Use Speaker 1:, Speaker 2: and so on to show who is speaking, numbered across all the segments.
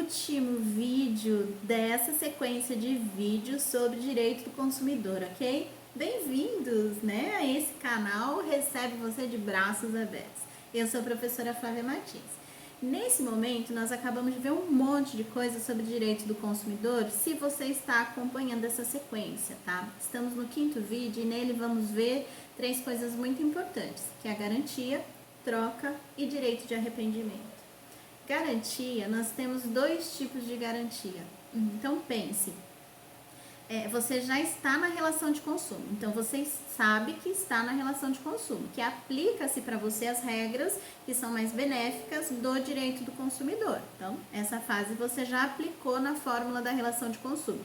Speaker 1: último vídeo dessa sequência de vídeos sobre direito do consumidor, ok? Bem-vindos, né, a esse canal, recebe você de braços abertos. Eu sou a professora Flávia Martins. Nesse momento, nós acabamos de ver um monte de coisa sobre direito do consumidor, se você está acompanhando essa sequência, tá? Estamos no 5º vídeo e nele vamos ver 3 coisas muito importantes, que é a garantia, troca e direito de arrependimento. Garantia, nós temos 2 tipos de garantia. Então pense, você já está na relação de consumo, então você sabe que está na relação de consumo, que aplica-se para você as regras que são mais benéficas do direito do consumidor. Então, essa fase você já aplicou na fórmula da relação de consumo.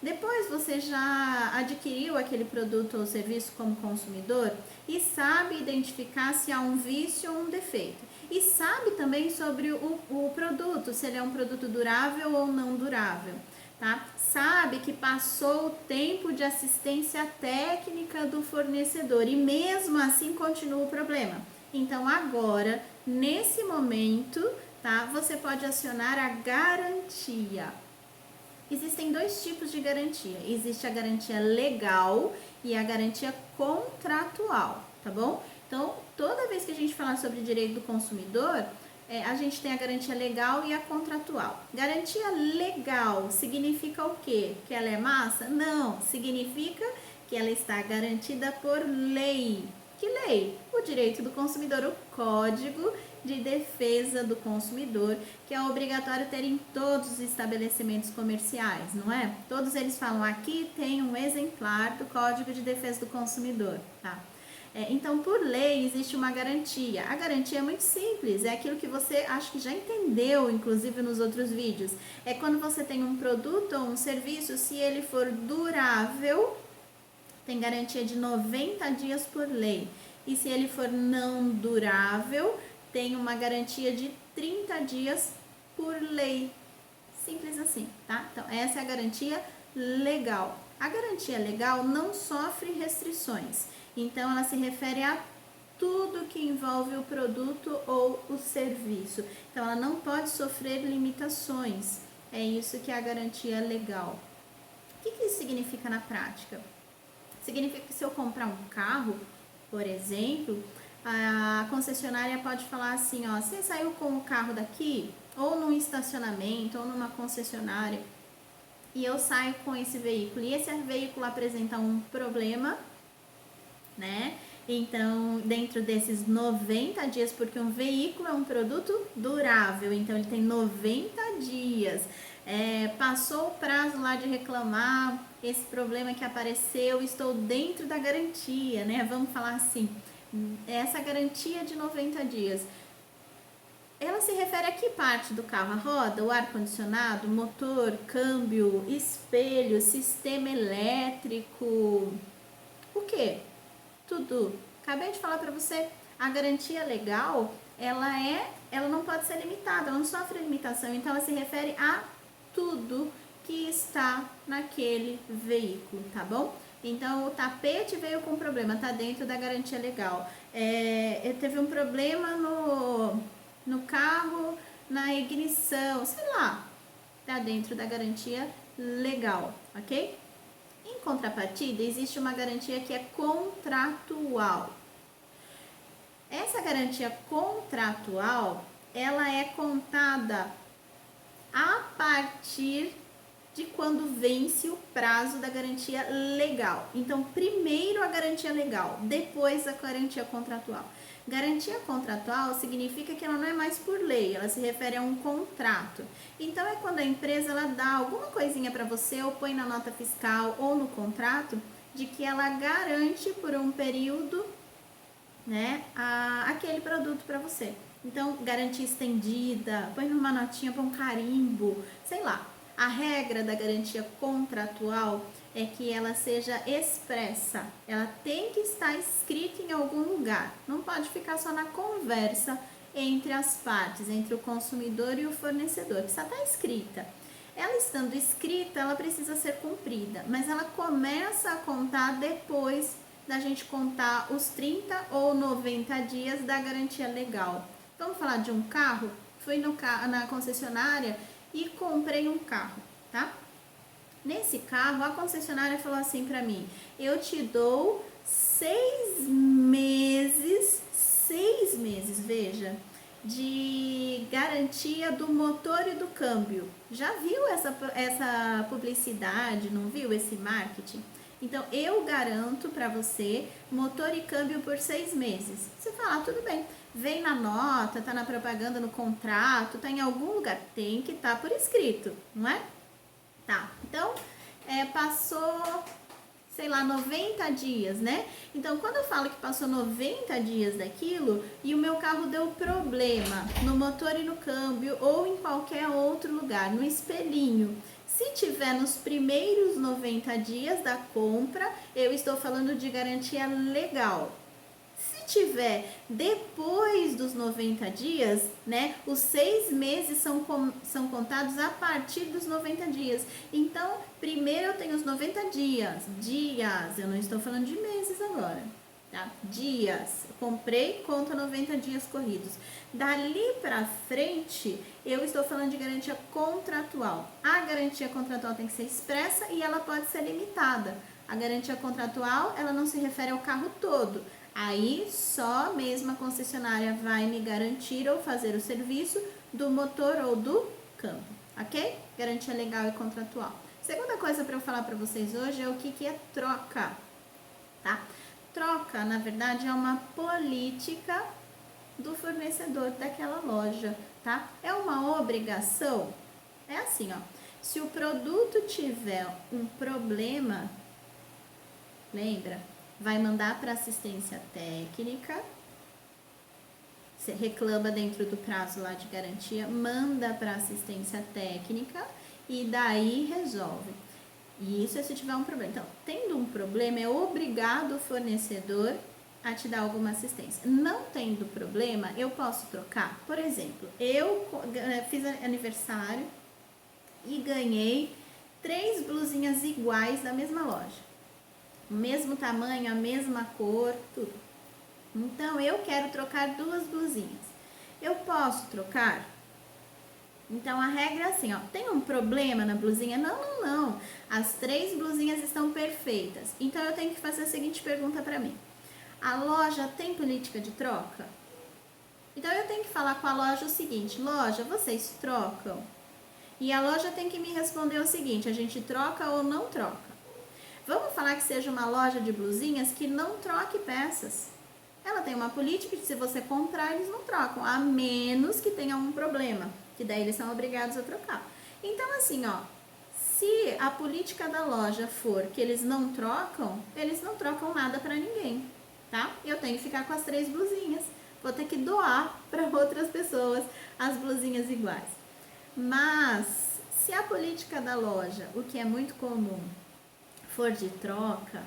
Speaker 1: Depois você já adquiriu aquele produto ou serviço como consumidor e sabe identificar se há um vício ou um defeito. E sabe também sobre o produto, se ele é um produto durável ou não durável, tá? Sabe que passou o tempo de assistência técnica do fornecedor e mesmo assim continua o problema. Então agora, nesse momento, tá? Você pode acionar a garantia. Existem 2 tipos de garantia. Existe a garantia legal e a garantia contratual, tá bom? Então, toda vez que a gente falar sobre direito do consumidor, a gente tem a garantia legal e a contratual. Garantia legal significa o quê? Que ela é massa? Não, significa que ela está garantida por lei. Que lei? O direito do consumidor, o Código de Defesa do Consumidor, que é obrigatório ter em todos os estabelecimentos comerciais, não é? Todos eles falam, aqui tem um exemplar do Código de Defesa do Consumidor, tá? Então, por lei, existe uma garantia. A garantia é muito simples, é aquilo que você acho que já entendeu, inclusive nos outros vídeos. É quando você tem um produto ou um serviço, se ele for durável, tem garantia de 90 dias por lei. E se ele for não durável, tem uma garantia de 30 dias por lei. Simples assim, tá? Então, essa é a garantia legal. A garantia legal não sofre restrições. Então, ela se refere a tudo que envolve o produto ou o serviço. Então, ela não pode sofrer limitações. É isso que é a garantia legal. O que isso significa na prática? Significa que se eu comprar um carro, por exemplo, a concessionária pode falar assim, ó, você saiu com o carro daqui, ou num estacionamento, ou numa concessionária, e eu saio com esse veículo, e esse veículo apresenta um problema, né? Então, dentro desses 90 dias, porque um veículo é um produto durável, então ele tem 90 dias. Passou o prazo lá de reclamar, esse problema que apareceu, estou dentro da garantia, né? Vamos falar assim, essa garantia de 90 dias. Ela se refere a que parte do carro? A roda, o ar-condicionado, motor, câmbio, espelho, sistema elétrico, o quê? Tudo. Acabei de falar para você, a garantia legal, ela não pode ser limitada, ela não sofre limitação, então ela se refere a tudo que está naquele veículo, tá bom? Então, o tapete veio com problema, tá dentro da garantia legal. Teve um problema no carro, na ignição, sei lá, tá dentro da garantia legal, ok? Em contrapartida, existe uma garantia que é contratual. Essa garantia contratual, ela é contada a partir de quando vence o prazo da garantia legal. Então, primeiro a garantia legal, depois a garantia contratual. Garantia contratual significa que ela não é mais por lei, ela se refere a um contrato. Então, é quando a empresa ela dá alguma coisinha para você, ou põe na nota fiscal ou no contrato, de que ela garante por um período, né, aquele produto para você. Então, garantia estendida, põe numa notinha, põe um carimbo, sei lá. A regra da garantia contratual é que ela seja expressa, ela tem que estar escrita em algum lugar, não pode ficar só na conversa entre as partes, entre o consumidor e o fornecedor, que só está escrita. Ela estando escrita, ela precisa ser cumprida, mas ela começa a contar depois da gente contar os 30 ou 90 dias da garantia legal. Vamos falar de um carro? Fui na concessionária e comprei um carro, tá? Nesse carro, a concessionária falou assim para mim: eu te dou 6 meses, veja, de garantia do motor e do câmbio. Já viu essa publicidade, não viu esse marketing? Então, eu garanto para você motor e câmbio por 6 meses. Você fala, tudo bem, vem na nota, tá na propaganda, no contrato, tá em algum lugar. Tem que estar por escrito, não é? Tá, então, passou, sei lá, 90 dias, né? Então, quando eu falo que passou 90 dias daquilo e o meu carro deu problema no motor e no câmbio ou em qualquer outro lugar, no espelhinho, se tiver nos primeiros 90 dias da compra, eu estou falando de garantia legal. Se tiver depois dos 90 dias, né, os 6 meses são contados a partir dos 90 dias. Então, primeiro eu tenho os 90 dias, eu não estou falando de meses agora, tá? Dias, comprei, conta 90 dias corridos. Dali pra frente, eu estou falando de garantia contratual. A garantia contratual tem que ser expressa e ela pode ser limitada. A garantia contratual, ela não se refere ao carro todo. Aí só mesmo a concessionária vai me garantir ou fazer o serviço do motor ou do câmbio, ok? Garantia legal e contratual. Segunda coisa para eu falar para vocês hoje é o que é troca, tá? Troca, na verdade, é uma política do fornecedor daquela loja, tá? É uma obrigação? É assim, ó. Se o produto tiver um problema, lembra? Vai mandar para assistência técnica, você reclama dentro do prazo lá de garantia, manda para assistência técnica e daí resolve. E isso é se tiver um problema. Então, tendo um problema, é obrigado o fornecedor a te dar alguma assistência. Não tendo problema, eu posso trocar. Por exemplo, eu fiz aniversário e ganhei 3 blusinhas iguais da mesma loja. Mesmo tamanho, a mesma cor, tudo. Então, eu quero trocar 2 blusinhas. Eu posso trocar? Então, a regra é assim, ó. Tem um problema na blusinha? Não. As 3 blusinhas estão perfeitas. Então, eu tenho que fazer a seguinte pergunta para mim. A loja tem política de troca? Então, eu tenho que falar com a loja o seguinte. Loja, vocês trocam? E a loja tem que me responder o seguinte. A gente troca ou não troca? Vamos falar que seja uma loja de blusinhas que não troque peças. Ela tem uma política de se você comprar, eles não trocam, a menos que tenha um problema, que daí eles são obrigados a trocar. Então, assim, ó, se a política da loja for que eles não trocam nada para ninguém, tá? Eu tenho que ficar com as 3 blusinhas, vou ter que doar para outras pessoas as blusinhas iguais. Mas, se a política da loja, o que é muito comum, for de troca,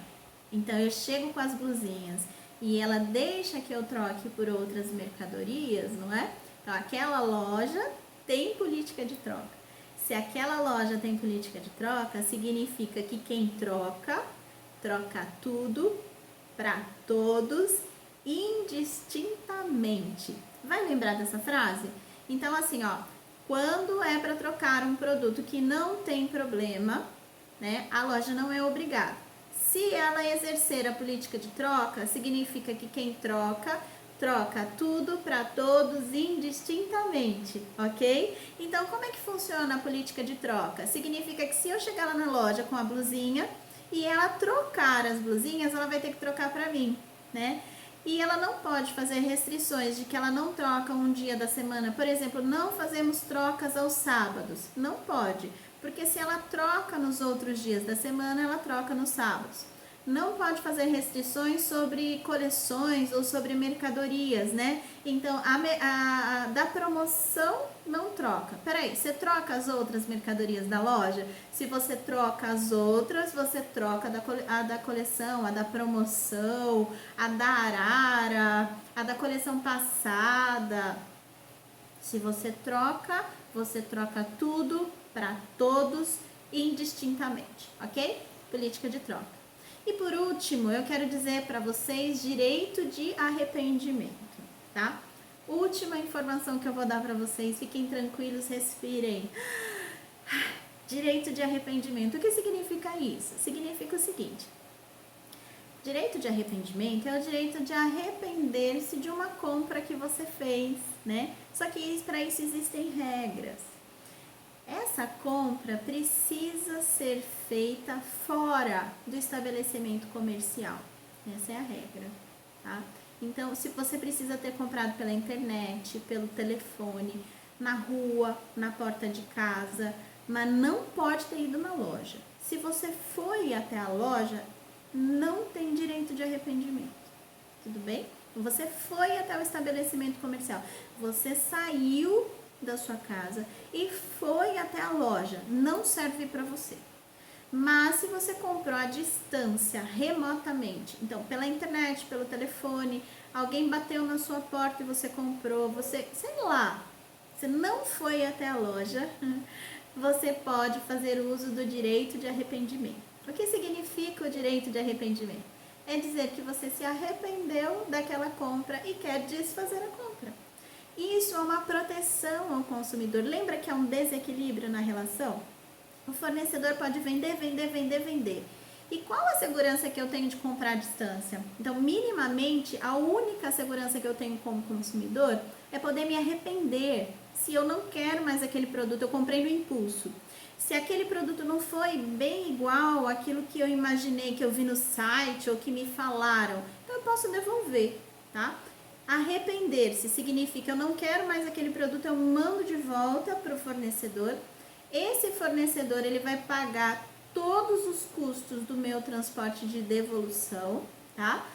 Speaker 1: então eu chego com as blusinhas e ela deixa que eu troque por outras mercadorias, não é? Então aquela loja tem política de troca. Se aquela loja tem política de troca, significa que quem troca tudo para todos indistintamente. Vai lembrar dessa frase? Então assim, ó, quando é para trocar um produto que não tem problema, né, a loja não é obrigada. Se ela exercer a política de troca, significa que quem troca tudo para todos indistintamente, ok? Então, como é que funciona a política de troca? Significa que se eu chegar lá na loja com a blusinha e ela trocar as blusinhas, ela vai ter que trocar para mim, né? E ela não pode fazer restrições de que ela não troca um dia da semana. Por exemplo, não fazemos trocas aos sábados. Não pode. Porque se ela troca nos outros dias da semana, ela troca nos sábados. Não pode fazer restrições sobre coleções ou sobre mercadorias, né? Então, da promoção não troca. Peraí, você troca as outras mercadorias da loja? Se você troca as outras, você troca a da coleção, a da promoção, a da arara, a da coleção passada. Se você troca tudo para todos indistintamente, ok? Política de troca. E por último, eu quero dizer para vocês direito de arrependimento, tá? Última informação que eu vou dar para vocês, fiquem tranquilos, respirem. Direito de arrependimento. O que significa isso? Significa o seguinte: direito de arrependimento é o direito de arrepender-se de uma compra que você fez, né? Só que para isso existem regras. Essa compra precisa ser feita fora do estabelecimento comercial. Essa é a regra, tá? Então, se você precisa ter comprado pela internet, pelo telefone, na rua, na porta de casa, mas não pode ter ido na loja. Se você foi até a loja, não tem direito de arrependimento. Tudo bem? Você foi até o estabelecimento comercial. Você saiu da sua casa e foi até a loja. Não serve para você. Mas se você comprou à distância, remotamente, então pela internet, pelo telefone, alguém bateu na sua porta e você comprou, você, sei lá, você não foi até a loja, você pode fazer uso do direito de arrependimento. O que significa o direito de arrependimento? É dizer que você se arrependeu daquela compra e quer desfazer a compra. Isso é uma proteção ao consumidor. Lembra que há um desequilíbrio na relação? O fornecedor pode vender. E qual a segurança que eu tenho de comprar à distância? Então, minimamente, a única segurança que eu tenho como consumidor é poder me arrepender se eu não quero mais aquele produto, eu comprei no impulso. Se aquele produto não foi bem igual àquilo que eu imaginei, que eu vi no site ou que me falaram, então eu posso devolver, tá? Arrepender-se significa eu não quero mais aquele produto, eu mando de volta para o fornecedor. Esse fornecedor ele vai pagar todos os custos do meu transporte de devolução, tá?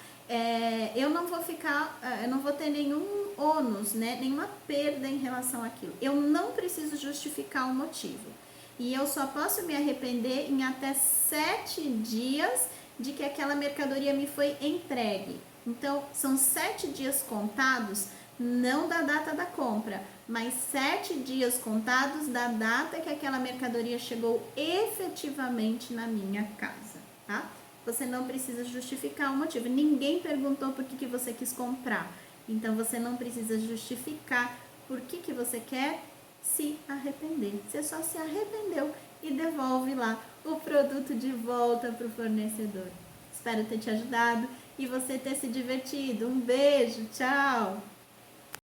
Speaker 1: Eu não vou ter nenhum ônus, né? Nenhuma perda em relação àquilo. Eu não preciso justificar o motivo. E eu só posso me arrepender em até 7 dias de que aquela mercadoria me foi entregue. Então, são 7 dias contados, não da data da compra, mas 7 dias contados da data que aquela mercadoria chegou efetivamente na minha casa, tá? Você não precisa justificar o motivo. Ninguém perguntou por que você quis comprar. Então, você não precisa justificar por que você quer se arrepender. Você só se arrependeu e devolve lá o produto de volta para o fornecedor. Espero ter te ajudado e você ter se divertido. Um beijo, tchau!